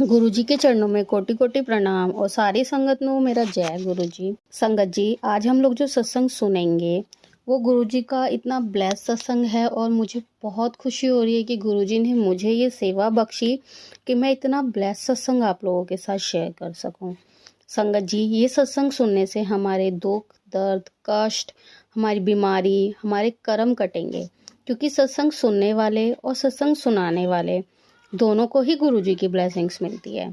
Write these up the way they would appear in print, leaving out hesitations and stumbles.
गुरुजी के चरणों में कोटि कोटि प्रणाम और सारी संगत नो मेरा जय गुरुजी। संगत जी, आज हम लोग जो सत्संग सुनेंगे वो गुरुजी का इतना ब्लेस सत्संग है और मुझे बहुत खुशी हो रही है कि गुरुजी ने मुझे ये सेवा बख्शी कि मैं इतना ब्लेस सत्संग आप लोगों के साथ शेयर कर सकूं। संगत जी, ये सत्संग सुनने से हमारे दुख दर्द कष्ट, हमारी बीमारी, हमारे कर्म कटेंगे, क्योंकि सत्संग सुनने वाले और सत्संग सुनाने वाले दोनों को ही गुरुजी की ब्लेसिंग्स मिलती है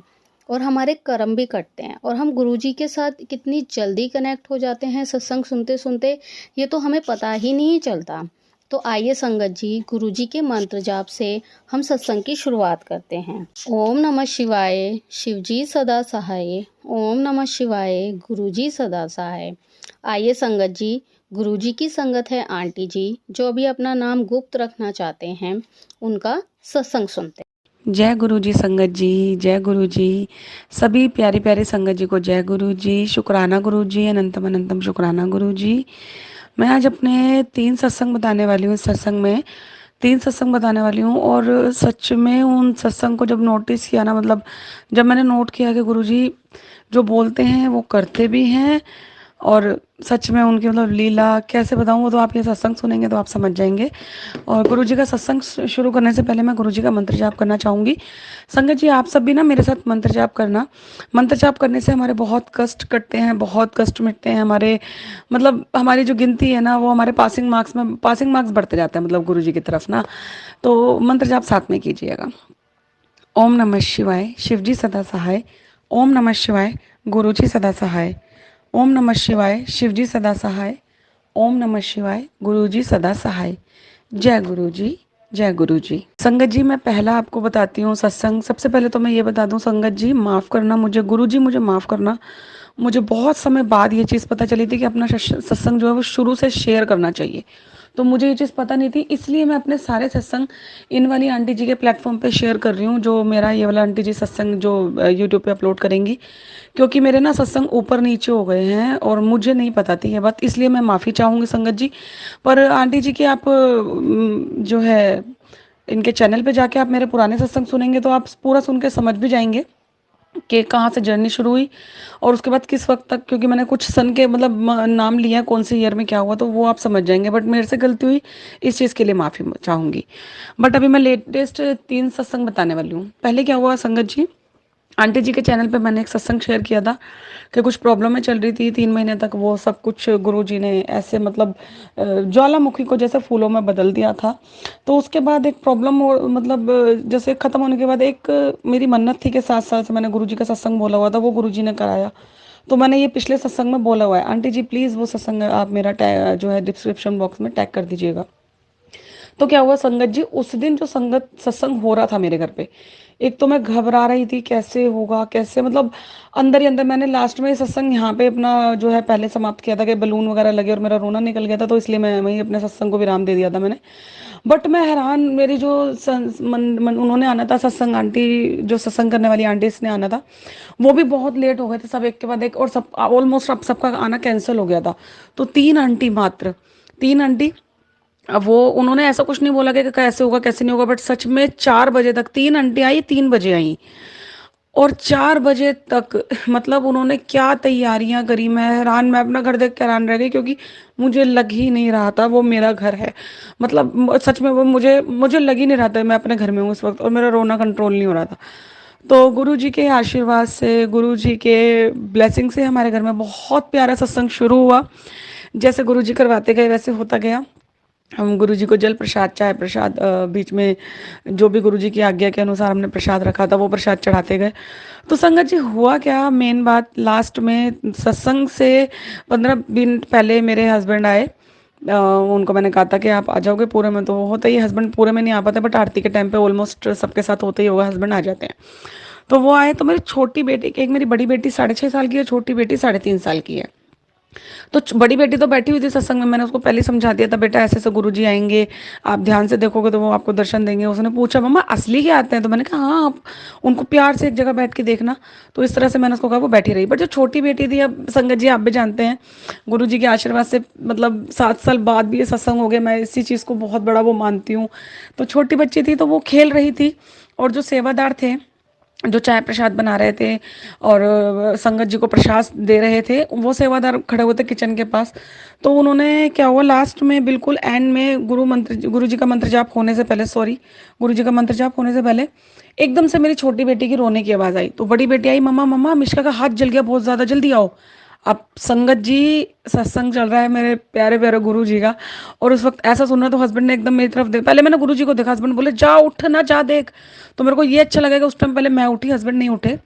और हमारे कर्म भी कटते हैं और हम गुरुजी के साथ कितनी जल्दी कनेक्ट हो जाते हैं सत्संग सुनते सुनते, ये तो हमें पता ही नहीं चलता। तो आइए संगत जी, गुरुजी के मंत्र जाप से हम सत्संग की शुरुआत करते हैं। ओम नमः शिवाय, शिवजी सदा सहाय। ओम नमः शिवाय, गुरुजी सदा सहाय। आइए संगत जी, गुरुजी की संगत है आंटी जी, जो अभी अपना नाम गुप्त रखना चाहते हैं, उनका सत्संग सुनते हैं। जय गुरु जी संगत जी, जय गुरु जी। सभी प्यारी प्यारी संगत जी को जय गुरु जी, शुक्राना गुरु जी, अनंतम अनंतम शुक्राना गुरु जी। मैं आज अपने 3 सत्संग बताने वाली हूँ। इस सत्संग में 3 सत्संग बताने वाली हूँ और सच में उन सत्संग को जब नोटिस किया ना, मतलब जब मैंने नोट किया कि गुरु जी जो बोलते हैं वो करते भी हैं और सच में उनकी मतलब लीला कैसे बताऊँ, वो तो आप ये सत्संग सुनेंगे तो आप समझ जाएंगे। और गुरुजी का सत्संग शुरू करने से पहले मैं गुरुजी का मंत्र जाप करना चाहूँगी। संगत जी, आप सब भी ना मेरे साथ मंत्र जाप करना। मंत्र जाप करने से हमारे बहुत कष्ट कटते हैं, बहुत कष्ट मिटते हैं हमारे, मतलब हमारी जो गिनती है ना वो हमारे पासिंग मार्क्स बढ़ते जाते हैं, मतलब गुरुजी की तरफ ना। तो मंत्र जाप साथ में कीजिएगा। ओम नमः शिवाय, शिवजी सदा सहाय। ओम नमः शिवाय, गुरुजी सदा सहाय। ओम नमः शिवाय, शिवजी सदा सहाय। ओम नमः शिवाय, गुरुजी सदा सहाय। जय गुरु जी, जय गुरु जी। संगत जी, मैं पहला आपको बताती हूँ सत्संग। सबसे पहले तो मैं ये बता दूँ संगत जी, माफ़ करना मुझे, गुरु जी मुझे माफ़ करना। मुझे बहुत समय बाद ये चीज़ पता चली थी कि अपना सत्संग जो है वो शुरू से शेयर करना चाहिए। तो मुझे ये चीज़ पता नहीं थी, इसलिए मैं अपने सारे सत्संग इन वाली आंटी जी के प्लेटफॉर्म पे शेयर कर रही हूँ, जो मेरा ये वाला आंटी जी सत्संग जो यूट्यूब पे अपलोड करेंगी। क्योंकि मेरे ना सत्संग ऊपर नीचे हो गए हैं और मुझे नहीं पता थी ये बात, इसलिए मैं माफ़ी चाहूँगी संगत जी। पर आंटी जी की आप जो है इनके चैनल पे जाके आप मेरे पुराने सत्संग सुनेंगे तो आप पूरा सुन के समझ भी जाएंगे कि कहाँ से जर्नी शुरू हुई और उसके बाद किस वक्त तक, क्योंकि मैंने कुछ सन के मतलब नाम लिया कौन से ईयर में क्या हुआ, तो वो आप समझ जाएंगे। बट मेरे से गलती हुई, इस चीज़ के लिए माफ़ी चाहूँगी। बट अभी मैं लेटेस्ट 3 सत्संग बताने वाली हूँ। पहले क्या हुआ संगत जी, आंटी जी के चैनल पे मैंने एक सत्संग शेयर किया था कि कुछ प्रॉब्लम चल रही थी 3 महीने तक। वो सब कुछ गुरु जी ने ऐसे मतलब ज्वालामुखी को जैसे फूलों में बदल दिया था। तो उसके बाद एक प्रॉब्लम मतलब जैसे ख़त्म होने के बाद एक मेरी मन्नत थी कि 7 साल से मैंने गुरु जी का सत्संग बोला हुआ था, वो गुरु जी ने कराया। तो मैंने ये पिछले सत्संग में बोला हुआ है। आंटी जी प्लीज़ वो सत्संग आप मेरा जो है डिस्क्रिप्शन बॉक्स में टैग कर दीजिएगा। तो क्या हुआ संगत जी, उस दिन जो संगत सत्संग हो रहा था मेरे घर पे, एक तो मैं घबरा रही थी कैसे होगा कैसे, मतलब अंदर ही अंदर मैंने लास्ट में सत्संग यहाँ पे अपना जो है पहले समाप्त किया था कि बलून वगैरह लगे और मेरा रोना निकल गया था, तो इसलिए मैं वहीं अपने सत्संग को विराम दे दिया था मैंने। बट मैं हैरान, मेरी जो उन्होंने आना था सत्संग, आंटी जो सत्संग करने वाली आंटी इसने आना था, वो भी बहुत लेट हो गए थे सब एक के बाद एक, और सब ऑलमोस्ट अब सबका आना कैंसिल हो गया था। तो 3 आंटी मात्र, 3 आंटी। अब वो उन्होंने ऐसा कुछ नहीं बोला कि कैसे होगा कैसे नहीं होगा, बट सच में 4 बजे तक 3 आंटी आई, 3 बजे आई और 4 बजे तक मतलब उन्होंने क्या तैयारियां करी, मैं हैरान, मैं अपना घर देख के हैरान रह गई, क्योंकि मुझे लग ही नहीं रहा था वो मेरा घर है। मतलब सच में वो मुझे मुझे लग ही नहीं रहा था मैं अपने घर में हूँ इस वक्त, और मेरा रोना कंट्रोल नहीं हो रहा था। तो गुरु जी के आशीर्वाद से, गुरु जी के ब्लेसिंग से हमारे घर में बहुत प्यारा सत्संग शुरू हुआ। जैसे गुरु जी करवाते गए वैसे होता गया। हम गुरु जी को जल प्रसाद, चाय प्रसाद, बीच में जो भी गुरु जी की आज्ञा के अनुसार हमने प्रसाद रखा था वो प्रसाद चढ़ाते गए। तो संगत जी हुआ क्या, मेन बात लास्ट में सत्संग से 15 दिन पहले मेरे हस्बैंड आए। उनको मैंने कहा था कि आप आ जाओगे पूरे में, तो होता ही हस्बैंड पूरे में नहीं आ पाते, बट आरती के टाइम पे ऑलमोस्ट सबके साथ होता ही होगा, हस्बैंड आ जाते हैं। तो वो आए, तो मेरी छोटी बेटी, एक मेरी बड़ी बेटी 6.5 साल की है, छोटी बेटी 3.5 साल की है। तो बड़ी बेटी तो बैठी हुई थी सत्संग में, मैंने उसको पहले ही समझा दिया था, बेटा ऐसे ऐसे गुरुजी आएंगे, आप ध्यान से देखोगे तो वो आपको दर्शन देंगे। उसने पूछा मम्मा असली के आते हैं, तो मैंने कहा हाँ, आप उनको प्यार से एक जगह बैठ के देखना। तो इस तरह से मैंने उसको कहा, वो बैठी रही। बट जो छोटी बेटी थी, अब संगत जी आप भी जानते हैं, गुरु जी के आशीर्वाद से मतलब 7 साल बाद भी ये सत्संग हो गया, मैं इसी चीज़ को बहुत बड़ा वो मानती हूँ। तो छोटी बच्ची थी तो वो खेल रही थी, और जो सेवादार थे जो चाय प्रसाद बना रहे थे और संगत जी को प्रसाद दे रहे थे, वो सेवादार खड़े हुए थे किचन के पास। तो उन्होंने क्या हुआ, लास्ट में बिल्कुल एंड में गुरु जी का मंत्र जाप होने से पहले, सॉरी, गुरु जी का मंत्र जाप होने से पहले एकदम से मेरी छोटी बेटी की रोने की आवाज़ आई। तो बड़ी बेटी आई, मम्मा मम्मा मिश्का का हाथ जल गया बहुत ज़्यादा, जल्दी आओ। अब संगत जी, सत्संग चल रहा है मेरे प्यारे प्यारे गुरु जी का, और उस वक्त ऐसा सुन रहा, तो हस्बैंड ने एकदम मेरी तरफ दे, पहले मैंने गुरु जी को देखा, हस्बैंड बोले जा उठ ना जा देख। तो मेरे को ये अच्छा लगेगा, उस टाइम पहले मैं उठी, हस्बैंड नहीं उठे।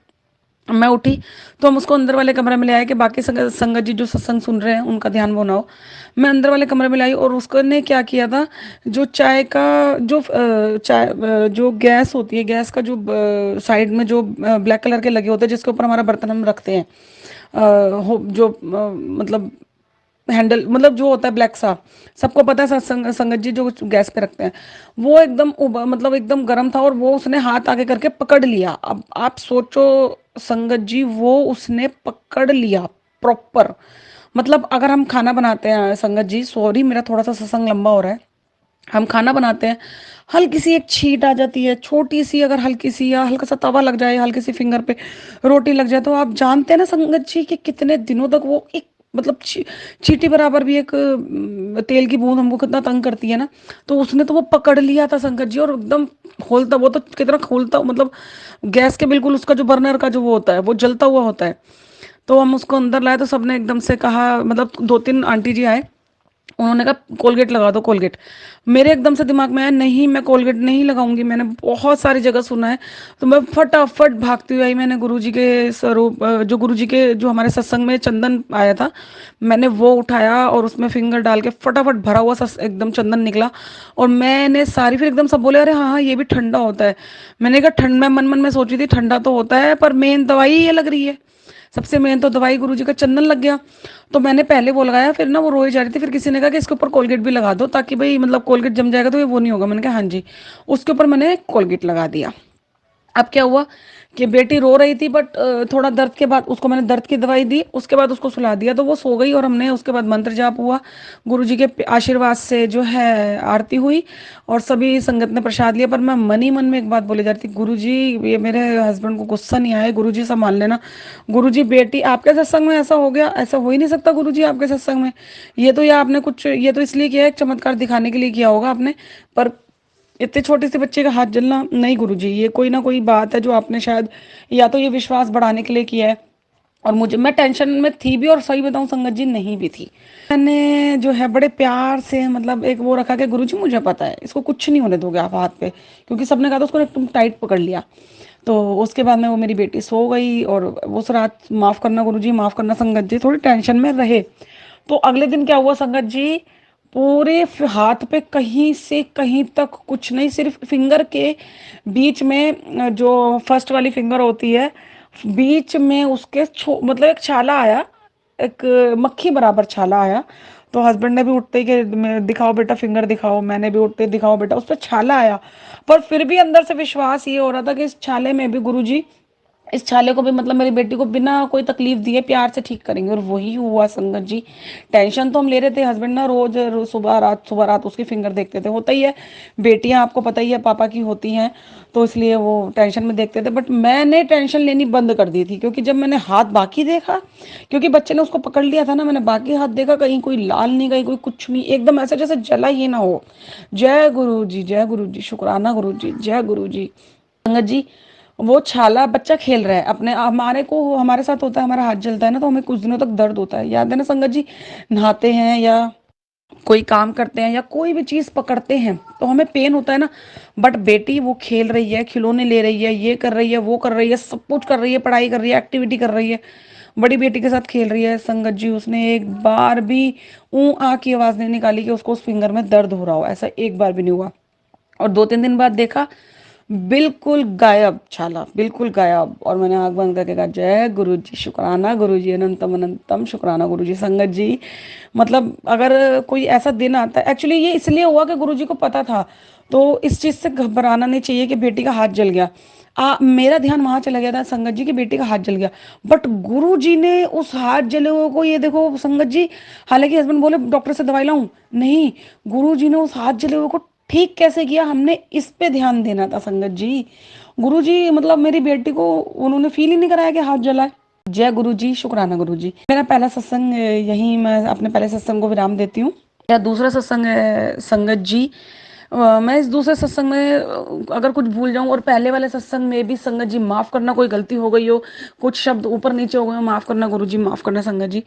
मैं उठी तो हम उसको अंदर वाले कमरे में ले आए कि बाकी संगत जी जो सत्संग सुन रहे हैं उनका ध्यान वो ना हो। मैं अंदर वाले कमरे में लाई, और उसको ने क्या किया था, जो चाय का जो जो गैस होती है, गैस का जो साइड में जो ब्लैक कलर के लगे होते हैं जिसके ऊपर हमारा बर्तन हम रखते हैं, जो मतलब हैंडल, मतलब जो होता है ब्लैक सा, सबको पता है, संगत जी जो गैस पे रखते हैं, वो एकदम मतलब एकदम गर्म था, और वो उसने हाथ आगे करके पकड़ लिया। अब आप सोचो संगत जी, वो उसने पकड़ लिया प्रॉपर। मतलब अगर हम खाना बनाते हैं संगत जी, सॉरी मेरा थोड़ा सा सत्संग लंबा हो रहा है, हम खाना बनाते हैं, हल्की सी एक छींट आ जाती है, छोटी सी, अगर हल्की सी, या हल्का सा तवा लग जाए, हल्की सी फिंगर पे रोटी लग जाए, तो आप जानते हैं ना संगत जी कि कितने दिनों तक वो एक, मतलब चींटी बराबर भी एक तेल की बूंद हमको कितना तंग करती है ना। तो उसने तो वो पकड़ लिया था संगत जी, और एकदम खोलता, वो तो कितना खोलता, मतलब गैस के बिल्कुल उसका जो बर्नर का जो वो होता है वो जलता हुआ होता है। तो हम उसको अंदर लाए, तो सबने एकदम से कहा, मतलब दो तीन आंटी जी आए, उन्होंने कहा कोलगेट लगा दो, कोलगेट। मेरे एकदम से दिमाग में आया, नहीं मैं कोलगेट नहीं लगाऊंगी, मैंने बहुत सारी जगह सुना है। तो मैं फटाफट भागती हुई आई, मैंने गुरुजी के स्वरूप, जो गुरुजी के जो हमारे सत्संग में चंदन आया था, मैंने वो उठाया और उसमें फिंगर डाल के फटाफट भरा हुआ एकदम चंदन निकला। और मैंने सारी, फिर एकदम सब बोले अरे हाँ हाँ ये भी ठंडा होता है। मैंने कहा ठंड, मैं मन मन में सोच रही थी ठंडा तो होता है, पर मेन दवाई ये लग रही है, सबसे मेन तो दवाई गुरुजी का चंदन लग गया। तो मैंने पहले वो लगाया, फिर ना वो रोई जा रही थी, फिर किसी ने कहा कि इसके ऊपर कोलगेट भी लगा दो, ताकि भाई मतलब कोलगेट जम जाएगा तो ये वो नहीं होगा। मैंने कहा हाँ जी, उसके ऊपर मैंने कोलगेट लगा दिया। अब क्या हुआ कि बेटी रो रही थी, बट थोड़ा दर्द के बाद उसको मैंने दर्द की दवाई दी, उसके बाद उसको सुला दिया, तो वो सो गई। और हमने उसके बाद मंत्र जाप हुआ, गुरुजी के आशीर्वाद से जो है आरती हुई, और सभी संगत ने प्रसाद लिया। पर मैं मन ही मन में एक बात बोली जा रही थी, गुरुजी ये मेरे हस्बैंड को गुस्सा नहीं आए, गुरुजी संभाल लेना। गुरुजी बेटी आपके सत्संग में ऐसा हो गया, ऐसा हो ही नहीं सकता गुरुजी आपके सत्संग में, ये तो, या आपने कुछ, ये तो इसलिए किया है, एक चमत्कार दिखाने के लिए किया होगा आपने, पर इतने छोटे से बच्चे का हाथ जलना नहीं गुरुजी, ये कोई ना कोई बात है जो आपने शायद, या तो ये विश्वास बढ़ाने के लिए किया है। और मुझे, मैं टेंशन में थी भी, और सही बताऊं संगत जी नहीं भी थी। मैंने जो है बड़े प्यार से, मतलब एक वो रखा कि गुरुजी मुझे पता है इसको कुछ नहीं होने दोगे आप हाथ पे, क्योंकि सबने कहा था उसको एकदम टाइट पकड़ लिया। तो उसके बाद में वो मेरी बेटी सो गई, और उस रात, माफ़ करना गुरुजी, माफ़ करना संगत जी, थोड़ी टेंशन में रहे। तो अगले दिन क्या हुआ संगत जी, पूरे हाथ पे कहीं से कहीं तक कुछ नहीं, सिर्फ फिंगर के बीच में, जो फर्स्ट वाली फिंगर होती है, बीच में उसके मतलब एक छाला आया, एक मक्खी बराबर छाला आया। तो हस्बैंड ने भी उठते ही कि दिखाओ बेटा फिंगर दिखाओ, मैंने भी उठते ही दिखाओ बेटा, उस पर छाला आया। पर फिर भी अंदर से विश्वास ये हो रहा था कि इस छाले में भी गुरुजी, इस छाले को भी, मतलब मेरी बेटी को बिना कोई तकलीफ दिए प्यार से ठीक करेंगे, और वही हुआ संगत जी। टेंशन तो हम ले रहे थे, हस्बैंड ना रोज सुबह रात उसकी फिंगर देखते थे, होता ही है, बेटियां आपको पता ही है पापा की होती हैं, तो इसलिए वो टेंशन में देखते थे। बट मैंने टेंशन लेनी बंद कर दी थी, क्योंकि जब मैंने हाथ बाकी देखा, क्योंकि बच्चे ने उसको पकड़ लिया था ना, मैंने बाकी हाथ देखा, कहीं कोई लाल नहीं, कहीं कोई कुछ नहीं, एकदम ऐसा जैसे जला ही ना हो। जय गुरु जी, जय गुरु जी, शुक्राना गुरु जी, जय गुरु जी। संगत जी, वो छाला, बच्चा खेल रहा है अपने, हमारे को, हमारे साथ होता है, हमारा हाथ जलता है ना, तो हमें कुछ दिनों तक दर्द होता है, याद है ना संगत जी, नहाते हैं या कोई काम करते हैं या कोई भी चीज पकड़ते हैं तो हमें पेन होता है ना। बट बेटी वो खेल रही है, खिलौने ले रही है, ये कर रही है, वो कर रही है, सब कुछ कर रही है, पढ़ाई कर रही है, एक्टिविटी कर रही है, बड़ी बेटी के साथ खेल रही है संगत जी, उसने एक बार भी ऊ आ की आवाज नहीं निकाली कि उसको उस फिंगर में दर्द हो रहा हो, ऐसा एक बार भी नहीं हुआ। और दो तीन दिन बाद देखा, बिल्कुल गायब छाला, बिल्कुल गायब। और मैंने आंख बंद करके कहा जय गुरु जी, शुक्राना गुरु जी, अनंतम अनंतम शुक्राना गुरु जी। संगत जी, मतलब अगर कोई ऐसा दिन आता है, एक्चुअली ये इसलिए हुआ कि गुरु जी को पता था, तो इस चीज़ से घबराना नहीं चाहिए कि बेटी का हाथ जल गया। मेरा ध्यान वहां चला गया था संगत जी की बेटी का हाथ जल गया, बट गुरु जी ने उस हाथ जले हुए को, ये देखो संगत जी, हालांकि हस्बैंड बोले डॉक्टर से दवाई लाऊं, नहीं, गुरु जी ने उस हाथ जले हुए को ठीक कैसे किया, हमने इस पे ध्यान देना था संगत जी। गुरुजी मतलब मेरी बेटी को उन्होंने फील ही नहीं कराया कि हाथ जला है। जय गुरुजी, शुक्राना गुरुजी। मेरा पहला सत्संग यहीं मैं अपने पहले सत्संग को विराम देती हूँ। मेरा दूसरा सत्संग है संगत जी। मैं इस दूसरे सत्संग में अगर कुछ भूल जाऊं, और पहले वाले सत्संग में भी संगत जी माफ करना, कोई गलती हो गई हो, कुछ शब्द ऊपर नीचे हो गए हो, माफ करना गुरु जी, माफ करना संगत जी।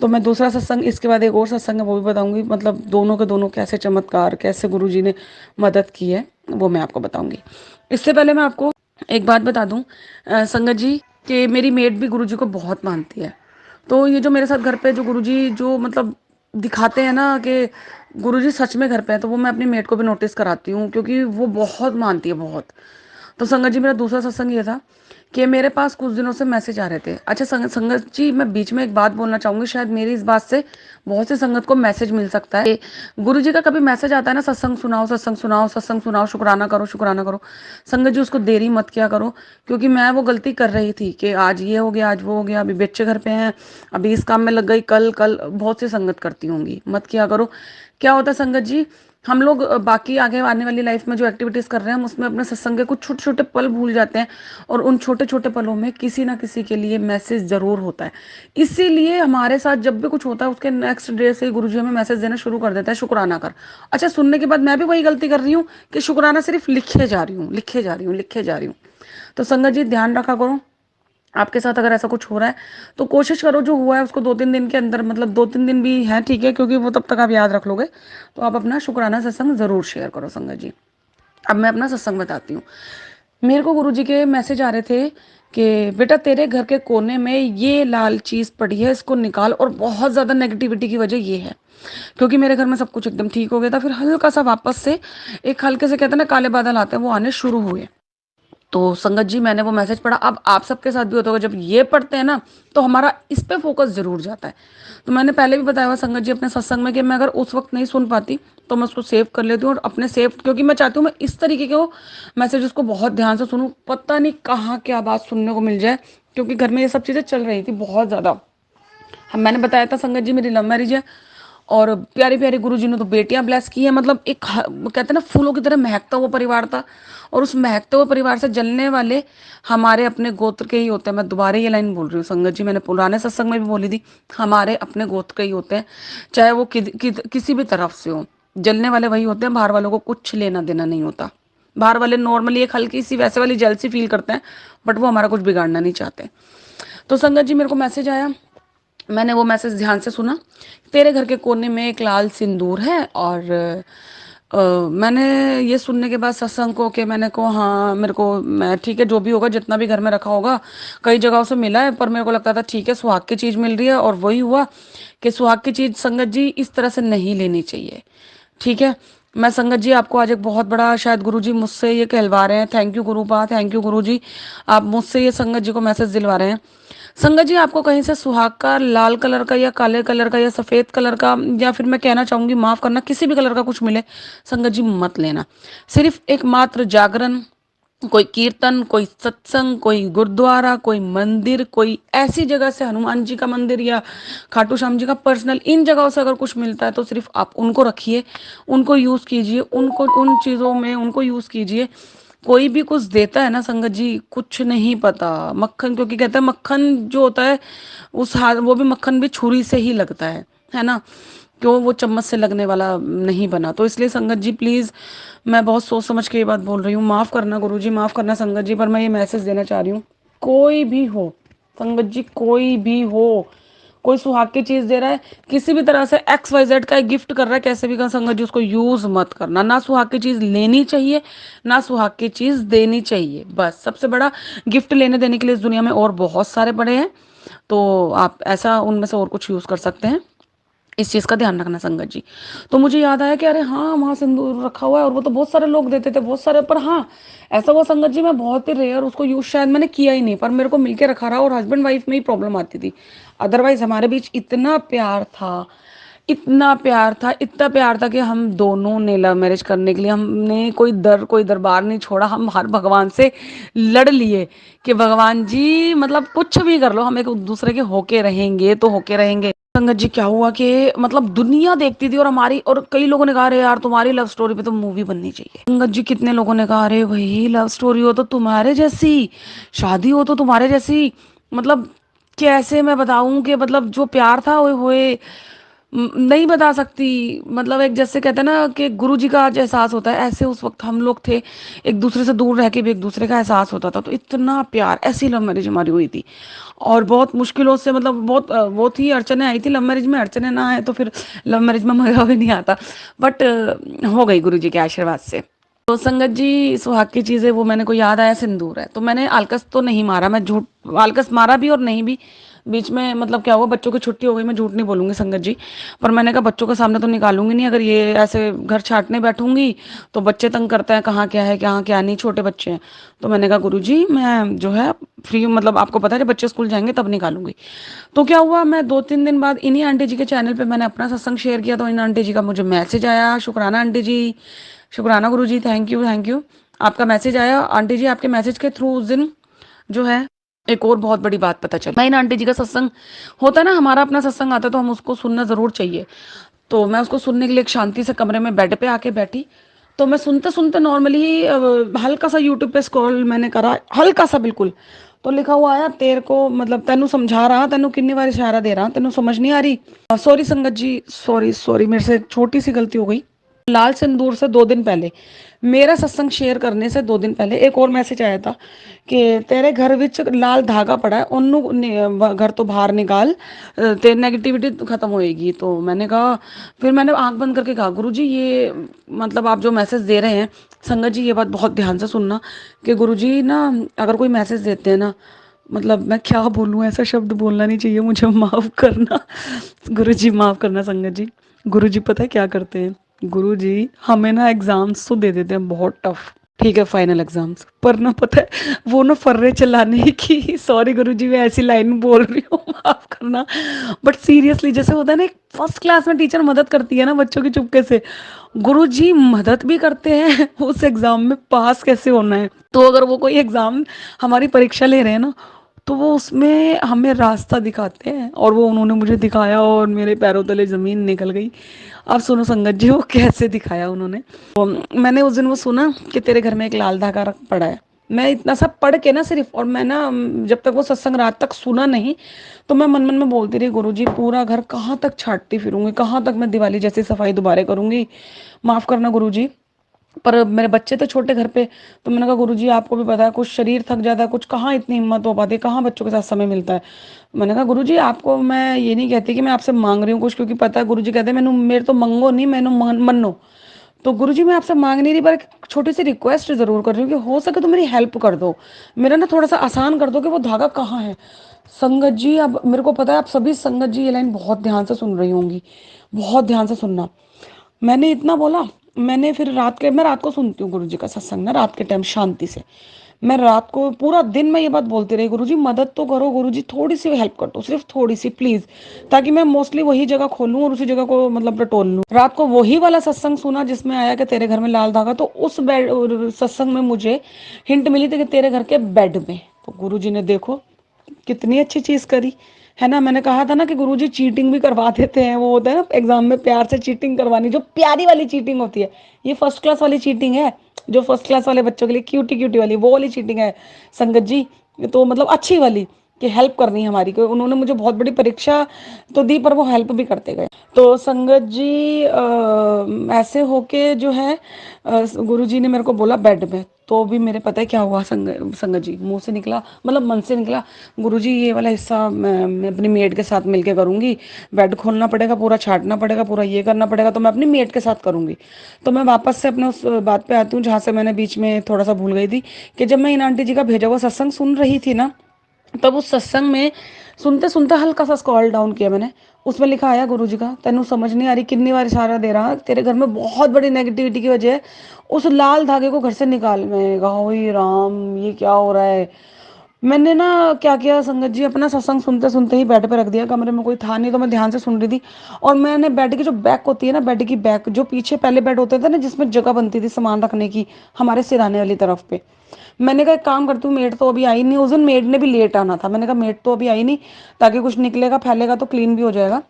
तो मैं दूसरा सत्संग, इसके बाद एक और सत्संग है वो भी बताऊंगी, मतलब दोनों के दोनों कैसे चमत्कार, कैसे गुरु जी ने मदद की है वो मैं आपको बताऊंगी। इससे पहले मैं आपको एक बात बता दूं संगत जी, कि मेरी मेड भी गुरु जी को बहुत मानती है। तो ये जो मेरे साथ घर पे जो गुरुजी जो मतलब दिखाते हैं ना कि गुरुजी सच में घर पे है, तो वो मैं अपनी मेट को भी नोटिस कराती हूँ, क्योंकि वो बहुत मानती है, बहुत। तो संगत जी मेरा दूसरा सत्संग ये था कि मेरे पास कुछ दिनों से मैसेज आ रहे थे। अच्छा संगत जी, मैं बीच में एक बात बोलना चाहूंगी, शायद मेरी इस बात से बहुत से संगत को मैसेज मिल सकता है। गुरु जी का कभी मैसेज आता है ना, सत्संग सुनाओ, सत्संग सुनाओ, सत्संग सुनाओ, शुक्राना करो, शुक्राना करो। संगत जी उसको देरी मत किया करो, क्योंकि मैं वो गलती कर रही थी कि आज ये हो गया, आज वो हो गया, अभी बच्चे घर पे हैं, अभी इस काम में लग गई, कल कल बहुत सी संगत करती होंगी, मत किया करो। क्या होता है संगत जी, हम लोग बाकी आगे आने वाली लाइफ में जो एक्टिविटीज कर रहे हैं हम उसमें अपने सत्संग के कुछ छोटे छोटे पल भूल जाते हैं, और उन छोटे छोटे पलों में किसी ना किसी के लिए मैसेज जरूर होता है। इसीलिए हमारे साथ जब भी कुछ होता है उसके नेक्स्ट डे से गुरुजी हमें मैसेज देना शुरू कर देता है, शुक्राना कर। अच्छा, सुनने के बाद मैं भी वही गलती कर रही हूँ कि शुक्राना सिर्फ लिखे जा रही हूँ, लिखे जा रही हूँ, लिखे जा रही हूँ। तो संगत जी ध्यान रखा करो, आपके साथ अगर ऐसा कुछ हो रहा है तो कोशिश करो जो हुआ है उसको 2-3 दिन के अंदर, मतलब 2-3 दिन भी है ठीक है, क्योंकि वो तब तक आप याद रख लोगे, तो आप अपना शुक्राना सत्संग जरूर शेयर करो संगत जी। अब मैं अपना सत्संग बताती हूँ। मेरे को गुरुजी के मैसेज आ रहे थे कि बेटा तेरे घर के कोने में ये लाल चीज पड़ी है, इसको निकाल, और बहुत ज्यादा नेगेटिविटी की वजह ये है। क्योंकि मेरे घर में सब कुछ एकदम ठीक हो गया था, फिर हल्का सा वापस से एक हल्के से कहते हैं ना काले बादल आते हैं, वो आने शुरू हुए। तो संगत जी मैंने वो मैसेज पढ़ा, अब आप सबके साथ भी होता होगा, जब ये पढ़ते हैं ना तो हमारा इस पे फोकस जरूर जाता है। तो मैंने पहले भी बताया हुआ संगत जी अपने सत्संग में कि मैं अगर उस वक्त नहीं सुन पाती तो मैं उसको सेव कर लेती हूँ, और अपने सेव, क्योंकि मैं चाहती हूँ मैं इस तरीके के वो मैसेज को बहुत ध्यान से सुनूँ, पता नहीं कहाँ क्या बात सुनने को मिल जाए, क्योंकि घर में ये सब चीज़ें चल रही थी बहुत ज़्यादा। हम, मैंने बताया था संगत जी मेरी लव मैरिज है, और प्यारे प्यारे गुरु जी ने तो बेटियां ब्लेस की है, मतलब एक कहते हैं ना फूलों की तरह महकता हुआ परिवार था, और उस महकते हुए परिवार से जलने वाले हमारे अपने गोत्र के ही होते हैं। मैं दोबारा ये लाइन बोल रही हूँ संगत जी, मैंने पुराने सत्संग में भी बोली थी, हमारे अपने गोत्र के ही होते हैं, चाहे वो किसी भी तरफ से हो, जलने वाले वही होते हैं, बाहर वालों को कुछ लेना देना नहीं होता। बाहर वाले नॉर्मली एक हल्की सी वैसे वाली जेलसी फील करते हैं, बट वो हमारा कुछ बिगाड़ना नहीं चाहते। तो संगत जी मेरे को मैसेज आया, मैंने वो मैसेज ध्यान से सुना। तेरे घर के कोने में एक लाल सिंदूर है, और मैंने ये सुनने के बाद सत्संग को कि मैंने को हाँ मेरे को, मैं ठीक है जो भी होगा जितना भी घर में रखा होगा, कई जगहों से मिला है, पर मेरे को लगता था ठीक है सुहाग की चीज़ मिल रही है, और वही हुआ कि सुहाग की चीज़ संगत जी इस तरह से नहीं लेनी चाहिए। ठीक है, मैं संगत जी आपको आज एक बहुत बड़ा, शायद गुरुजी मुझसे ये कहलवा रहे हैं, थैंक यू गुरुपा, थैंक यू गुरुजी, आप मुझसे ये संगत जी को मैसेज दिलवा रहे हैं। संगत जी आपको कहीं से सुहाग का लाल कलर का या काले कलर का या सफेद कलर का, या फिर मैं कहना चाहूंगी माफ करना किसी भी कलर का कुछ मिले, संगत जी मत लेना। सिर्फ एक मात्र जागरण, कोई कीर्तन, कोई सत्संग, कोई गुरुद्वारा, कोई मंदिर, कोई ऐसी जगह से, हनुमान जी का मंदिर या खाटू श्याम जी का पर्सनल, इन जगहों से अगर कुछ मिलता है तो सिर्फ आप उनको रखिए, उनको यूज कीजिए, उनको उन चीजों में उनको यूज कीजिए। कोई भी कुछ देता है ना संगत जी, कुछ नहीं पता मक्खन, क्योंकि कहते हैं मक्खन जो होता है उस हाथ, वो भी मक्खन भी छुरी से ही लगता है ना, क्यों वो चम्मच से लगने वाला नहीं बना। तो इसलिए संगत जी प्लीज, मैं बहुत सोच समझ के ये बात बोल रही हूँ, माफ करना गुरु जी, माफ करना संगत जी, पर मैं ये मैसेज देना चाह रही हूँ, कोई भी हो संगत जी, कोई भी हो, कोई सुहाग की चीज दे रहा है, किसी भी तरह से XYZ का गिफ्ट कर रहा है, कैसे भी कर संगत जी उसको यूज मत करना, ना सुहाग की चीज लेनी चाहिए, ना सुहाग की चीज देनी चाहिए। बस सबसे बड़ा गिफ्ट लेने देने के लिए इस दुनिया में और बहुत सारे पड़े हैं, तो आप ऐसा उनमें से और कुछ यूज कर सकते हैं, इस चीज का ध्यान रखना संगत जी। तो मुझे याद आया कि अरे हाँ वहां सिंदूर रखा हुआ है, और वो तो बहुत सारे लोग देते थे, बहुत सारे, पर हाँ ऐसा हुआ संगत जी मैं बहुत ही रेयर उसको यूज शायद मैंने किया ही नहीं, पर मेरे को मिलके रखा रहा, और हस्बैंड वाइफ में ही प्रॉब्लम आती थी, अदरवाइज हमारे बीच इतना प्यार था, इतना प्यार था कि हम दोनों ने लव मैरिज करने के लिए हमने कोई दरबार नहीं छोड़ा। हम हर भगवान से लड़ लिए कि भगवान जी मतलब कुछ भी कर लो, हम एक दूसरे के होके रहेंगे तो होके रहेंगे। संगत जी क्या हुआ कि मतलब दुनिया देखती थी, और हमारी, और कई लोगों ने कहा अरे यार तुम्हारी लव स्टोरी पे तो मूवी बननी चाहिए। संगत जी कितने लोगों ने कहा अरे वही लव स्टोरी हो तो तुम्हारे जैसी, शादी हो तो तुम्हारे जैसी। मतलब कैसे मैं बताऊं कि मतलब जो प्यार था वो होए नहीं बता सकती। मतलब एक जैसे कहते हैं ना कि गुरु जी का आज एहसास होता है, ऐसे उस वक्त हम लोग थे। एक दूसरे से दूर रह के भी एक दूसरे का एहसास होता था। तो इतना प्यार, ऐसी लव मैरिज हमारी हुई थी। और बहुत मुश्किलों से, मतलब बहुत वो थी, अड़चने आई थी लव मैरिज में। अड़चने ना आए तो फिर लव मैरिज में मजा भी नहीं आता। बट हो गई गुरु जी के आशीर्वाद से। तो संगत जी सुहाग की चीज़ है वो, मैंने को याद आया सिंदूर है, तो मैंने आलकस तो नहीं मारा, मैं झूठ, आलकस मारा भी और नहीं भी। बीच में मतलब क्या हुआ, बच्चों की छुट्टी हो गई, मैं झूठ नहीं बोलूंगी संगत जी। पर मैंने कहा बच्चों के सामने तो निकालूंगी नहीं, अगर ये ऐसे घर छाटने बैठूंगी तो बच्चे तंग करते हैं, कहाँ क्या है कहाँ क्या नहीं, छोटे बच्चे हैं। तो मैंने कहा गुरुजी मैं जो है फ्री, मतलब आपको पता है जब बच्चे स्कूल जाएंगे तब निकालूंगी। तो क्या हुआ, मैं 2-3 दिन बाद इन्हीं आंटी जी के चैनल पे मैंने अपना सत्संग शेयर किया, तो इन आंटी जी का मुझे मैसेज आया, शुक्राना आंटी जी, शुक्राना गुरु जी, थैंक यू थैंक यू। आपका मैसेज आया आंटी जी, आपके मैसेज के थ्रू उस दिन जो है एक और बहुत बड़ी बात पता चली। मैं इन आंटी जी का सत्संग होता है ना, हमारा अपना सत्संग आता है तो हम उसको सुनना जरूर चाहिए। तो मैं उसको सुनने के लिए एक शांति से कमरे में बेड पे आके बैठी। तो मैं सुनते सुनते नॉर्मली हल्का सा यूट्यूब पे स्क्रॉल मैंने करा, हल्का सा बिल्कुल। तो लिखा हुआ आया तेरे को, मतलब तेनू समझा रहा, तेनू कितनी बार इशारा दे रहा, तेनू समझ नहीं आ रही। सॉरी संगत जी, सॉरी सॉरी, मेरे से छोटी सी गलती हो गई। लाल सिंदूर से 2 दिन पहले, मेरा सत्संग शेयर करने से 2 दिन पहले एक और मैसेज आया था कि तेरे घर विच लाल धागा पड़ा है, ओनू घर तो बाहर निकाल, तेरी नेगेटिविटी खत्म होएगी। तो मैंने कहा, फिर मैंने आंख बंद करके कहा गुरु जी ये मतलब आप जो मैसेज दे रहे हैं, संगत जी ये बात बहुत ध्यान से सुनना कि गुरु जी ना अगर कोई मैसेज देते हैं ना, मतलब मैं क्या बोलूँ, ऐसा शब्द बोलना नहीं चाहिए, मुझे माफ़ करना गुरु जी, माफ़ करना संगत जी। गुरु जी पता है क्या करते हैं, गुरु जी हमें ना एग्जाम्स तो दे देते हैं बहुत टफ, ठीक है फाइनल एग्जाम्स, पर ना पता है वो ना फर्रे चलाने की सॉरी गुरु जी मैं ऐसी लाइन बोल रही हूँ माफ करना, बट सीरियसली जैसे होता है ना, एक फर्स्ट क्लास में टीचर मदद करती है ना बच्चों की चुपके से, गुरु जी मदद भी करते हैं उस एग्जाम में पास कैसे होना है। तो अगर वो कोई एग्जाम हमारी परीक्षा ले रहे हैं ना, तो वो उसमें हमें रास्ता दिखाते हैं, और वो उन्होंने मुझे दिखाया और मेरे पैरों तले ज़मीन निकल गई। अब सुनो संगत जी वो कैसे दिखाया उन्होंने। तो मैंने उस दिन वो सुना कि तेरे घर में एक लाल धागा रख पड़ा है। मैं इतना सब पढ़ के ना सिर्फ, और मैं ना जब तक वो सत्संग रात तक सुना नहीं, तो मैं मन मन में बोलती रही गुरु जी पूरा घर कहाँ तक छाटती फिरूंगी, कहाँ तक मैं दिवाली जैसी सफाई दोबारा करूंगी, माफ़ करना गुरु जी। पर मेरे बच्चे थे छोटे घर पे। तो मैंने कहा गुरुजी आपको भी पता है कुछ शरीर थक जाता है, कुछ कहाँ इतनी हिम्मत हो पाती है, कहाँ बच्चों के साथ समय मिलता है। मैंने कहा गुरुजी आपको मैं ये नहीं कहती कि मैं आपसे मांग रही हूँ कुछ, क्योंकि पता है गुरुजी कहते हैं मैंने मेरे तो मंगो नहीं मैंने मनो। तो गुरुजी मैं आपसे मांग नहीं रही, पर एक छोटी सी रिक्वेस्ट जरूर कर रही हूँ कि हो सके तो मेरी हेल्प कर दो, मेरा ना थोड़ा सा आसान कर दो कि वो धागा कहाँ है। संगत जी अब मेरे को पता है आप सभी संगत जी ये लाइन बहुत ध्यान से सुन रही होंगी, बहुत ध्यान से सुनना। मैंने इतना बोला, मैंने फिर मैं रात को सुनती हूँ गुरु जी का सत्संग ना रात के टाइम शांति से। मैं रात को पूरा दिन मैं ये बात बोलती रही गुरु जी मदद तो करो, गुरु जी थोड़ी सी हेल्प कर दो, सिर्फ थोड़ी सी प्लीज, ताकि मैं मोस्टली वही जगह खोलूँ और उसी जगह को मतलब टटोल लूँ। रात को वही वाला सत्संग सुना जिसमें आया कि तेरे घर में लाल धागा, तो उस बेड सत्संग में मुझे हिंट मिली थी कि तेरे घर के बेड में। तो गुरु जी ने देखो कितनी अच्छी चीज करी, है ना। मैंने कहा था ना कि गुरुजी चीटिंग भी करवा देते हैं, वो होता है ना एग्जाम में प्यार से चीटिंग करवानी, जो प्यारी वाली चीटिंग होती है, ये फर्स्ट क्लास वाली चीटिंग है, जो फर्स्ट क्लास वाले बच्चों के लिए क्यूटी क्यूटी वाली वो वाली चीटिंग है संगत जी। तो मतलब अच्छी वाली कि हेल्प करनी है हमारी, क्योंकि उन्होंने मुझे बहुत बड़ी परीक्षा तो दी पर वो हेल्प भी करते गए। तो संगत जी ऐसे होके जो है गुरु जी ने मेरे को बोला बेड में, तो भी मेरे पता है क्या हुआ संगत जी, मुंह से निकला मतलब मन से निकला, गुरुजी ये वाला हिस्सा मैं अपनी मेड के साथ मिलके करूंगी, बेड खोलना पड़ेगा, पूरा छाटना पड़ेगा, पूरा ये करना पड़ेगा, तो मैं अपनी मेड के साथ करूंगी। तो मैं वापस से अपने उस बात पे आती हूँ जहाँ से मैंने बीच में थोड़ा सा भूल गई थी, कि जब मैं इन आंटी जी का भेजा हुआ सत्संग सुन रही थी ना, तब उस सत्संग में सुनते सुनते हल्का सा स्क्रॉल डाउन किया मैंने, उसमें लिखा आया गुरु जी का तेनू समझ नहीं आ रही, कितनी बार इशारा दे रहा, तेरे घर में बहुत बड़ी नेगेटिविटी की वजह है, उस लाल धागे को घर से निकाल। मैं कहा ओए राम ये क्या हो रहा है। मैंने ना क्या किया संगत जी, अपना सत्संग सुनते सुनते ही बेड पे रख दिया। कमरे में कोई था नहीं तो मैं ध्यान से सुन रही थी। और मैंने बेड की जो बैक होती है ना, बेड की बैक जो पीछे पहले बेड होते थे ना जिसमें जगह बनती थी सामान रखने की, हमारे सिरहाने वाली तरफ पे, मैंने कहा एक काम करती हूँ, मेड तो अभी आई नहीं। उस दिन मेड ने भी लेट आना था, मैंने कहा मेड तो अभी आई नहीं, ताकि कुछ निकलेगा फैलेगा तो क्लीन भी हो जाएगा।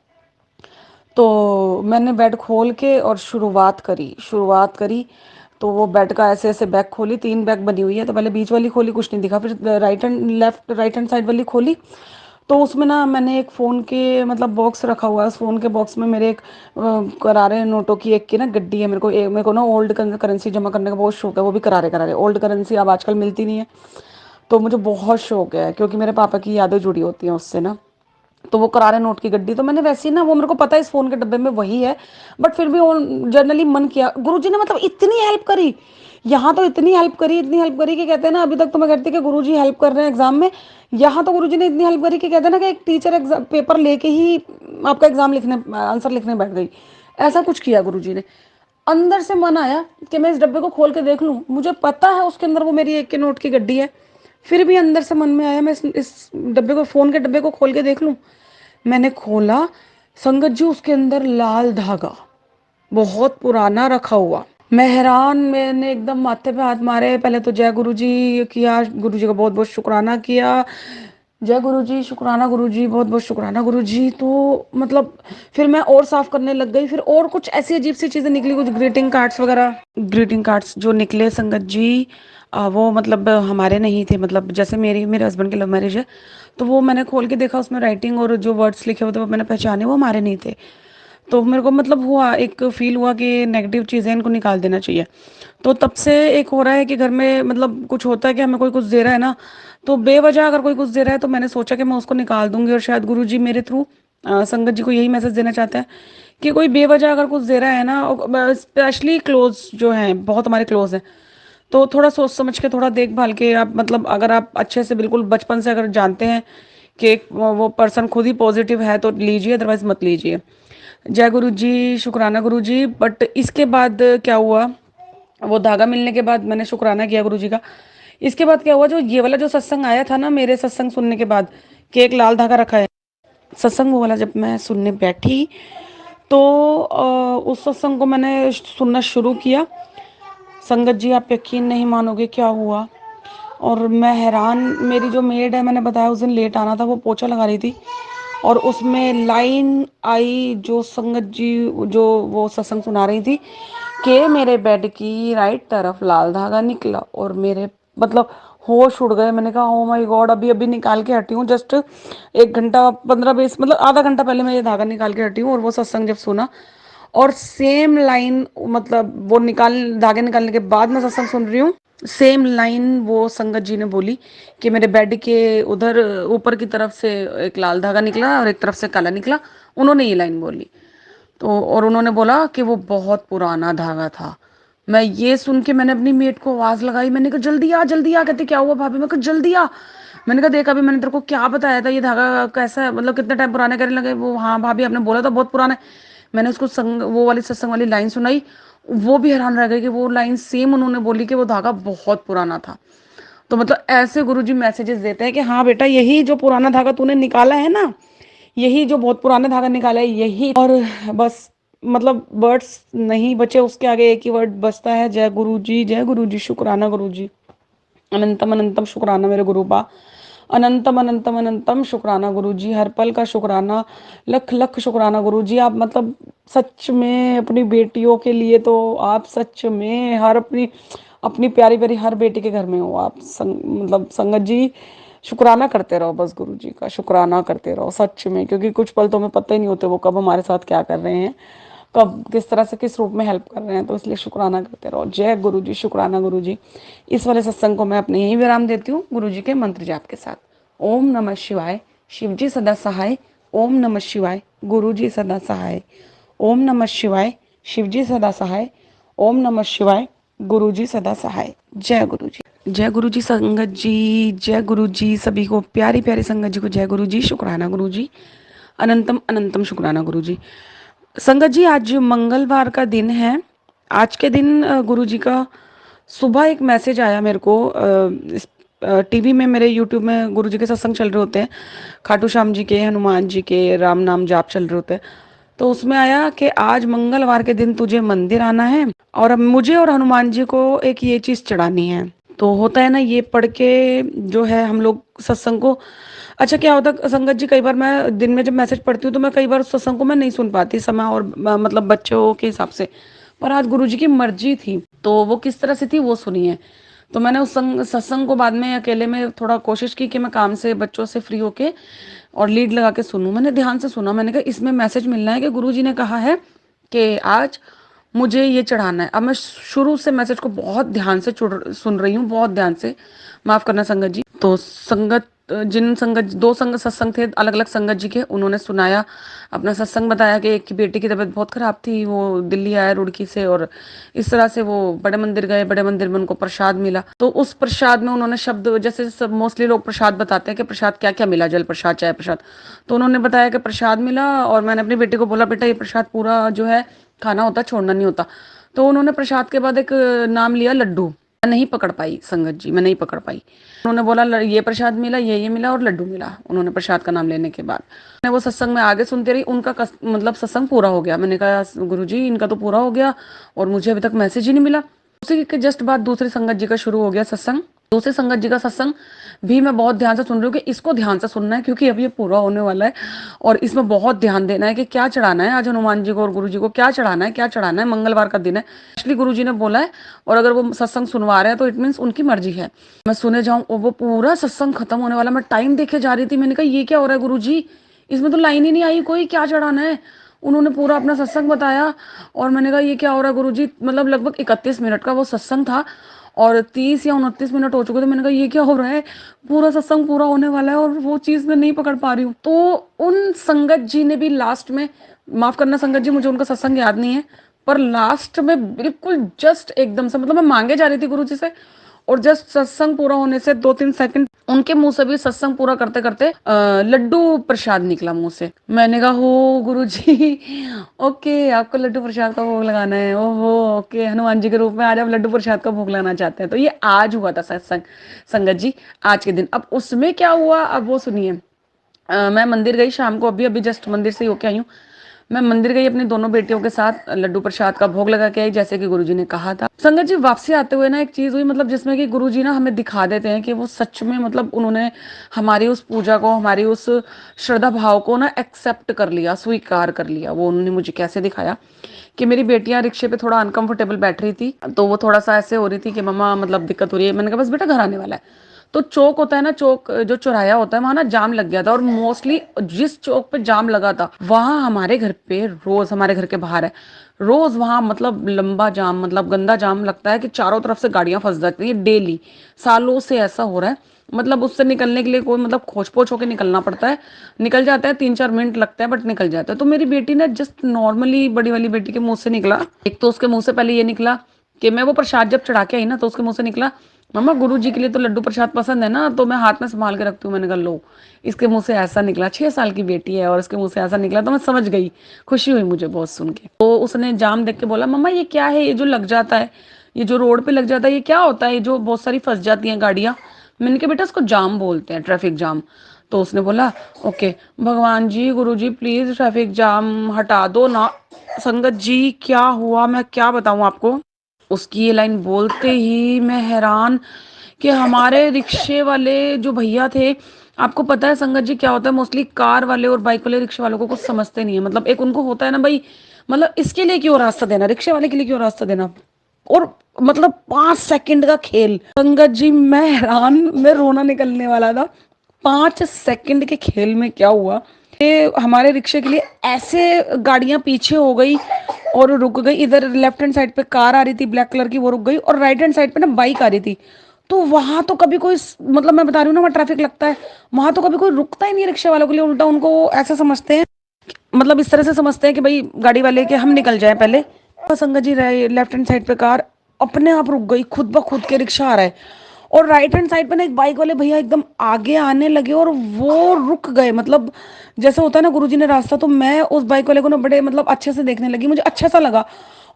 तो मैंने बेड खोल के और शुरुआत करी। तो वो बेड का ऐसे ऐसे बैग खोली, 3 बैग बनी हुई है, तो पहले बीच वाली खोली, कुछ नहीं दिखा। फिर राइट हैंड साइड वाली खोली, तो उसमें ना मैंने एक फ़ोन के मतलब बॉक्स रखा हुआ है। उस फ़ोन के बॉक्स में मेरे एक करारे नोटों की एक की ना गड्डी है। मेरे को ना ओल्ड करेंसी जमा करने का बहुत शौक है, वो भी करारे करारे ओल्ड करेंसी अब आजकल मिलती नहीं है। तो मुझे बहुत शौक है, क्योंकि मेरे पापा की यादें जुड़ी होती हैं उससे ना। तो वो करारे नोट की गड्डी, तो मैंने वैसे ही ना, वो मेरे को पता है इस फोन के डब्बे में वही है, बट फिर भी जनरली मन किया। गुरुजी ने मतलब इतनी हेल्प करी, यहाँ तो इतनी हेल्प करी कि कहते हैं ना, अभी तक तो मैं कहती कि गुरुजी हेल्प कर रहे हैं एग्जाम में। यहाँ तो गुरुजी ने इतनी हेल्प करी कि कहते हैं ना कि एक टीचर एग्जाम पेपर लेके ही आपका एग्जाम लिखने, आंसर लिखने बैठ गई। ऐसा कुछ किया गुरुजी ने। अंदर से मन आया कि मैं इस डब्बे को खोल के देख लूं, मुझे पता है उसके अंदर वो मेरी 1 के नोट की गड्डी है। फिर भी अंदर से मन में आया मैं इस डब्बे को, फोन के डब्बे को खोल के देख लूं। मैंने खोला, संगत जी उसके अंदर लाल धागा बहुत पुराना रखा हुआ। मैं हैरान, मैंने एकदम माथे पे हाथ मारे। पहले तो जय गुरु जी किया, गुरु जी का बहुत बहुत शुक्राना किया। जय गुरु जी, शुक्राना गुरु जी, बहुत बहुत शुक्राना गुरु जी। तो मतलब फिर मैं और साफ करने लग गई। फिर और कुछ ऐसी अजीब सी चीज़ें निकली, कुछ ग्रीटिंग कार्ड्स वगैरह, ग्रीटिंग कार्ड्स जो निकले संगत जी, वो मतलब हमारे नहीं थे। मतलब जैसे मेरे हस्बैंड की लव मैरिज है, तो वो मैंने खोल के देखा, उसमें राइटिंग और जो वर्ड्स लिखे हुए थे वो मैंने पहचाने, वो हमारे नहीं थे। तो मेरे को मतलब हुआ, एक फील हुआ कि नेगेटिव चीज़ें इनको निकाल देना चाहिए। तो तब से एक हो रहा है कि घर में मतलब कुछ होता है कि हमें कोई कुछ दे रहा है ना, तो बेवजह अगर कोई कुछ दे रहा है तो मैंने सोचा कि मैं उसको निकाल दूंगी। और शायद गुरु जी मेरे थ्रू संगत जी को यही मैसेज देना चाहते हैं कि कोई बेवजह अगर कुछ दे रहा है ना, स्पेशली क्लोज जो हैं, बहुत हमारे क्लोज हैं, तो थोड़ा सोच समझ के, थोड़ा देखभाल के आप, मतलब अगर आप अच्छे से बिल्कुल बचपन से अगर जानते हैं कि वो पर्सन खुद ही पॉजिटिव है तो लीजिए, अदरवाइज मत लीजिए। जय गुरु जी, शुक्राना गुरु जी। बट इसके बाद क्या हुआ, वो धागा मिलने के बाद मैंने शुक्राना किया गुरु जी का। इसके बाद क्या हुआ, जो ये वाला जो सत्संग आया था ना मेरे सत्संग सुनने के बाद, कि एक लाल धागा रखा है, सत्संग वो वाला जब मैं सुनने बैठी, तो उस सत्संग को मैंने सुनना शुरू किया। संगत जी आप यकीन नहीं मानोगे क्या हुआ। और मैं हैरान, मेरी जो मेड है, मैंने बताया उस दिन लेट आना था, वो पोछा लगा रही थी, और उसमें लाइन आई जो संगत जी, जो वो सत्संग सुना रही थी, कि मेरे बेड की राइट तरफ लाल धागा निकला और मेरे मतलब होश उड़ गए। मैंने कहा ओ माय गॉड, अभी अभी निकाल के हटी हूँ, जस्ट 1 घंटा 15-20 मतलब आधा घंटा पहले मैं ये धागा निकाल के हटी हूँ। और वो सत्संग जब सुना, और सेम लाइन, मतलब वो धागे निकालने के बाद मैं सत्संग सुन रही हूँ, सेम लाइन वो संगत जी ने बोली कि मेरे बेड के उधर ऊपर की तरफ से एक लाल धागा निकला और एक तरफ से काला निकला। उन्होंने ये लाइन बोली। तो और उन्होंने बोला कि वो बहुत पुराना धागा था। मैं ये सुन के मैंने अपनी मेट को आवाज लगाई, मैंने कहा जल्दी आ जल्दी आ। कहते क्या हुआ भाभी, मैं कहा जल्दी आ। मैंने कहा देख, अभी मैंने तेरे को क्या बताया था, ये धागा कैसा है, मतलब कितने टाइम पुराने करने लगे। वो हाँ भाभी आपने बोला था बहुत पुराना है। मैंने उसको वो वाली सत्संग वाली लाइन सुनाई, वो भी हैरान रह गए कि वो लाइन सेम उन्होंने बोली कि वो धागा बहुत पुराना था। तो मतलब ऐसे गुरुजी मैसेजेस देते हैं कि हाँ बेटा, यही जो पुराना धागा तूने निकाला है ना, यही जो बहुत पुराना धागा निकाला है यही। और बस मतलब वर्ड्स नहीं बचे उसके आगे, एक ही वर्ड बचता है, जय गुरु जी, शुक्राना गुरु जी, अनंतम अनंतम शुक्राना मेरे गुरुबा, अनंतम अनंतम अनंतम शुक्राना गुरु जी, हर पल का शुक्राना, लख लख शुक्राना गुरु जी। आप मतलब सच में अपनी बेटियों के लिए तो आप सच में हर अपनी अपनी प्यारी प्यारी हर बेटी के घर में हो आप। मतलब संगत जी, शुक्राना करते रहो बस, गुरु जी का शुक्राना करते रहो सच में, क्योंकि कुछ पल तो हमें पता ही नहीं होते वो कब हमारे साथ क्या कर रहे हैं, कब किस तरह से किस रूप में हेल्प कर रहे हैं। तो इसलिए शुक्राना करते रहो। जय गुरु जी, शुक्राना गुरु जी। इस वाले सत्संग को मैं अपने यही विराम देती हूँ गुरु जी के मंत्र जाप के साथ। ओम नमः शिवाय, शिव जी सदा सहाय। ओम नमः शिवाय, गुरु जी सदा सहाय। ओम नमः शिवाय, शिव जी सदा सहाय। ओम नमः शिवाय, गुरु जी सदा सहाय। जय गुरु जी। जय गुरु जी संगत जी, जय गुरु जी। सभी को प्यारी प्यारी संगत जी को जय गुरु जी, शुक्राना गुरु जी, अनंतम अनंतम शुक्राना गुरु जी। संगत जी आज मंगलवार का दिन है। आज के दिन गुरु जी का सुबह एक मैसेज आया मेरे को, टीवी में मेरे यूट्यूब में गुरुजी के सत्संग चल रहे होते हैं, खाटू श्याम जी के, हनुमान जी के, राम नाम जाप चल रहे होते हैं। तो उसमें आया कि आज मंगलवार के दिन तुझे मंदिर आना है और अब मुझे और हनुमान जी को एक ये चीज चढ़ानी है। तो होता है ना, ये पढ़ के जो है हम लोग सत्संग को, अच्छा क्या होता है संगत जी, कई बार मैं दिन में जब मैसेज पढ़ती हूँ तो मैं कई बार उस सत्संग को मैं नहीं सुन पाती समय और मतलब बच्चों के हिसाब से। पर आज गुरुजी की मर्जी थी, तो वो किस तरह से थी वो सुनिए। तो मैंने उस सत्संग को बाद में अकेले में थोड़ा कोशिश की कि मैं काम से बच्चों से फ्री होके और लीड लगा के सुनूं। मैंने ध्यान से सुना, मैंने कहा इसमें मैसेज मिलना है कि गुरुजी ने कहा है कि आज मुझे ये चढ़ाना है। अब मैं शुरू से मैसेज को बहुत ध्यान से सुन रही हूँ, बहुत ध्यान से, माफ करना संगत जी। तो संगत, जिन संगत, दो संगत सत्संग थे अलग अलग संगत जी के, उन्होंने सुनाया, अपना सत्संग बताया कि एक की बेटी की तबीयत बहुत खराब थी, वो दिल्ली आया रुड़की से, और इस तरह से वो बड़े मंदिर गए, बड़े मंदिर में उनको प्रसाद मिला। तो उस प्रसाद में उन्होंने शब्द, जैसे सब मोस्टली लोग प्रसाद बताते हैं कि प्रसाद क्या क्या मिला, जल प्रसाद, चाय प्रसाद, तो उन्होंने बताया कि प्रसाद मिला। और मैंने अपनी बेटी को बोला बेटा ये प्रसाद पूरा जो है खाना होता, छोड़ना नहीं होता। तो उन्होंने प्रसाद के बाद एक नाम लिया लड्डू। मैं नहीं पकड़ पाई संगत जी, मैं नहीं पकड़ पाई। उन्होंने बोला ये प्रसाद मिला, ये मिला और लड्डू मिला, उन्होंने प्रसाद का नाम लेने के बाद। मैं वो सत्संग में आगे सुनते रही, उनका मतलब सत्संग पूरा हो गया। मैंने कहा गुरुजी इनका तो पूरा हो गया और मुझे अभी तक मैसेज ही नहीं मिला। उसी के जस्ट बाद दूसरी संगत जी का शुरू हो गया सत्संग। दूसरे संगत जी का सत्संग भी मैं बहुत ध्यान से सुन रही हूँ कि इसको ध्यान से सुनना है, क्योंकि अब ये पूरा होने वाला है और इसमें बहुत ध्यान देना है कि क्या चढ़ाना है आज हनुमान जी को और गुरु जी को, क्या चढ़ाना है, क्या चढ़ाना है। मंगलवार का दिन है, एक्चुअली गुरु जी ने बोला है, और अगर वो सत्संग सुनवा रहे हैं तो इट मीन्स उनकी मर्जी है, मैं सुने जाऊं। और वो पूरा सत्संग खत्म होने वाला, मैं टाइम देखे जा रही थी, मैंने कहा ये क्या हो रहा है गुरु जी, इसमें तो लाइन ही नहीं आई कोई, क्या चढ़ाना है। उन्होंने पूरा अपना सत्संग बताया और मैंने कहा ये क्या हो रहा है गुरुजी। मतलब लगभग 31 मिनट का वो सत्संग था और 30 या 29 मिनट हो चुके थे। मैंने कहा ये क्या हो रहा है, पूरा सत्संग पूरा होने वाला है और वो चीज मैं नहीं पकड़ पा रही हूँ। तो उन संगत जी ने भी लास्ट में, माफ करना संगत जी मुझे उनका सत्संग याद नहीं है, पर लास्ट में बिल्कुल जस्ट एकदम से, मतलब मैं मांगे जा रही थी गुरु जी से, और जस्ट सत्संग पूरा होने से 2-3 सेकंड उनके मुंह से भी सत्संग पूरा करते करते लड्डू प्रसाद निकला मुंह से। मैंने कहा हो गुरु जी, ओके आपको लड्डू प्रसाद का भोग लगाना है, ओहो ओके, हनुमान जी के रूप में आज आप लड्डू प्रसाद का भोग लगाना चाहते हैं। तो ये आज हुआ था सत्संग संगत जी, आज के दिन। अब उसमें क्या हुआ अब वो सुनिए। मैं मंदिर गई शाम को, अभी अभी जस्ट मंदिर से होके आई हूँ। मैं मंदिर गई अपनी दोनों बेटियों के साथ, लड्डू प्रसाद का भोग लगा के आई जैसे कि गुरुजी ने कहा था। संगत जी वापसी आते हुए ना एक चीज हुई, मतलब जिसमें कि गुरुजी ना हमें दिखा देते हैं कि वो सच में, मतलब उन्होंने हमारी उस पूजा को, हमारी उस श्रद्धा भाव को ना एक्सेप्ट कर लिया, स्वीकार कर लिया। वो उन्होंने मुझे कैसे दिखाया कि मेरी बेटियां रिक्शे पे थोड़ा अनकंफर्टेबल बैठ रही थी, तो वो थोड़ा सा ऐसे हो रही थी कि मम्मा मतलब दिक्कत हो रही है। मैंने कहा बस बेटा घर आने वाला है। तो चौक होता है ना, चौक जो चौराया होता है, वहां ना जाम लग गया था, और मोस्टली जिस चौक पे जाम लगा था वहां हमारे घर पे रोज, हमारे घर के बाहर है, रोज वहां मतलब लंबा जाम, मतलब गंदा जाम लगता है कि चारों तरफ से गाड़ियां फंस जाती हैं डेली, सालों से ऐसा हो रहा है। मतलब उससे निकलने के लिए कोई मतलब खोज पोछ होकर निकलना पड़ता है, निकल जाता है, 3-4 मिनट लगता है बट निकल जाता है। तो मेरी बेटी ने जस्ट नॉर्मली, बड़ी वाली बेटी के मुंह से निकला, एक तो उसके मुंह से पहले ये निकला कि मैं वो प्रसाद जब चढ़ा के आई ना, तो उसके मुंह से निकला मम्मा गुरु जी के लिए तो लड्डू प्रसाद पसंद है ना, तो मैं हाथ में संभाल के रखती हूँ। मैंने कहा लो, इसके मुंह से ऐसा निकला, 6 साल की बेटी है और इसके मुंह से ऐसा निकला, तो मैं समझ गई, खुशी हुई मुझे बहुत सुन के। तो उसने जाम देख के बोला मम्मा ये क्या है, ये जो लग जाता है, ये जो रोड पे लग जाता है, ये क्या होता है, ये जो बहुत सारी फंस जाती हैं गाड़ियां। मैंने कहा बेटा इसको जाम बोलते हैं, ट्रैफिक जाम। तो उसने बोला ओके, भगवान जी गुरु जी प्लीज ट्रैफिक जाम हटा दो ना। संगत जी क्या हुआ मैं क्या बताऊं आपको, उसकी ये लाइन बोलते ही मैं हैरान कि हमारे रिक्शे वाले जो भैया थे, आपको पता है संगत जी क्या होता है, मोस्टली कार वाले और बाइक वाले रिक्शे वालों को कुछ समझते नहीं है। मतलब एक उनको होता है ना भाई, मतलब इसके लिए क्यों रास्ता देना, रिक्शे वाले के लिए क्यों रास्ता देना, और मतलब 5 सेकंड का खेल। संगत जी मैं हैरान, मैं रोना निकलने वाला था। 5 सेकंड के खेल में क्या हुआ, हमारे रिक्शे के लिए ऐसे गाड़ियां पीछे हो गई और रुक गई। इधर लेफ्ट हैंड साइड पे कार आ रही थी ब्लैक कलर की, वो रुक गई, और राइट हैंड साइड पे ना बाइक आ रही थी। तो वहां तो कभी कोई, मतलब मैं बता रही हूँ ना वहां ट्रैफिक लगता है, वहां तो कभी कोई रुकता ही नहीं है रिक्शे वालों के लिए, उल्टा उनको ऐसा समझते हैं, मतलब इस तरह से समझते हैं कि भाई गाड़ी वाले के हम निकल जाए पहले। संगत जी लेफ्ट हैंड साइड पे कार अपने आप रुक गई, खुद ब खुद के रिक्शा आ रहा है, और राइट हैंड साइड पे ना एक बाइक वाले भैया एकदम आगे आने लगे और वो रुक गए। मतलब जैसे होता है ना गुरुजी ने रास्ता, तो मैं उस बाइक वाले को ना बड़े मतलब अच्छे से देखने लगी, मुझे अच्छा सा लगा।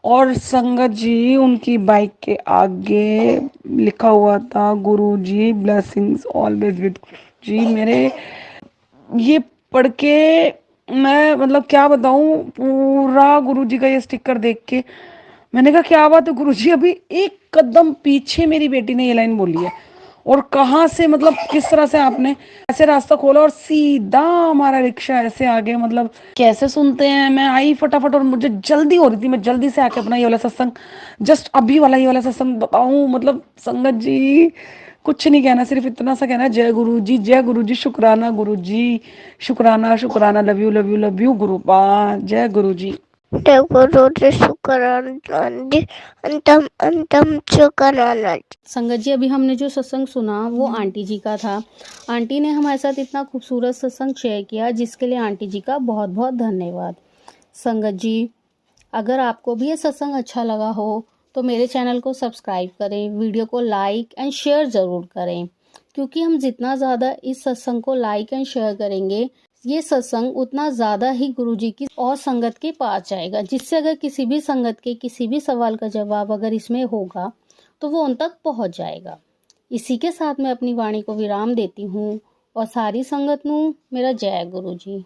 और संगत जी उनकी बाइक के आगे लिखा हुआ था गुरु जी ब्लेसिंग्स ऑलवेज विद जी। मेरे ये पढ़ के मैं मतलब क्या बताऊं, पूरा गुरुजी का ये स्टिकर देख के मैंने कहा क्या बात है गुरुजी, अभी एक कदम पीछे मेरी बेटी ने ये लाइन बोली है और कहाँ से मतलब किस तरह से आपने ऐसे रास्ता खोला और सीधा हमारा रिक्शा ऐसे आगे, मतलब कैसे सुनते हैं। मैं आई फटाफट और मुझे जल्दी हो रही थी, मैं जल्दी से आके अपना ये वाला सत्संग, जस्ट अभी वाला ये वाला सत्संग बताऊं। मतलब संगत जी कुछ नहीं कहना, सिर्फ इतना सा कहना है, जय गुरु जी, जय गुरु जी, शुक्राना गुरु जी, शुक्राना शुक्राना, love you love you love you गुरुपा, जय गुरु जी। गुरुजी शुक्राना जी, अंतम अंतम शुक्राना। संगत जी अभी हमने जो सत्संग सुना वो आंटी जी का था। आंटी ने हमारे साथ इतना खूबसूरत सत्संग शेयर किया जिसके लिए आंटी जी का बहुत बहुत धन्यवाद। संगत जी अगर आपको भी ये सत्संग अच्छा लगा हो तो मेरे चैनल को सब्सक्राइब करें, वीडियो को लाइक एंड शेयर ज़रूर करें, क्योंकि हम जितना ज़्यादा इस सत्संग को लाइक एंड शेयर करेंगे ये सत्संग उतना ज़्यादा ही गुरुजी की और संगत के पास जाएगा, जिससे अगर किसी भी संगत के किसी भी सवाल का जवाब अगर इसमें होगा तो वो उन तक पहुंच जाएगा। इसी के साथ मैं अपनी वाणी को विराम देती हूँ और सारी संगत नू मेरा जय गुरु जी।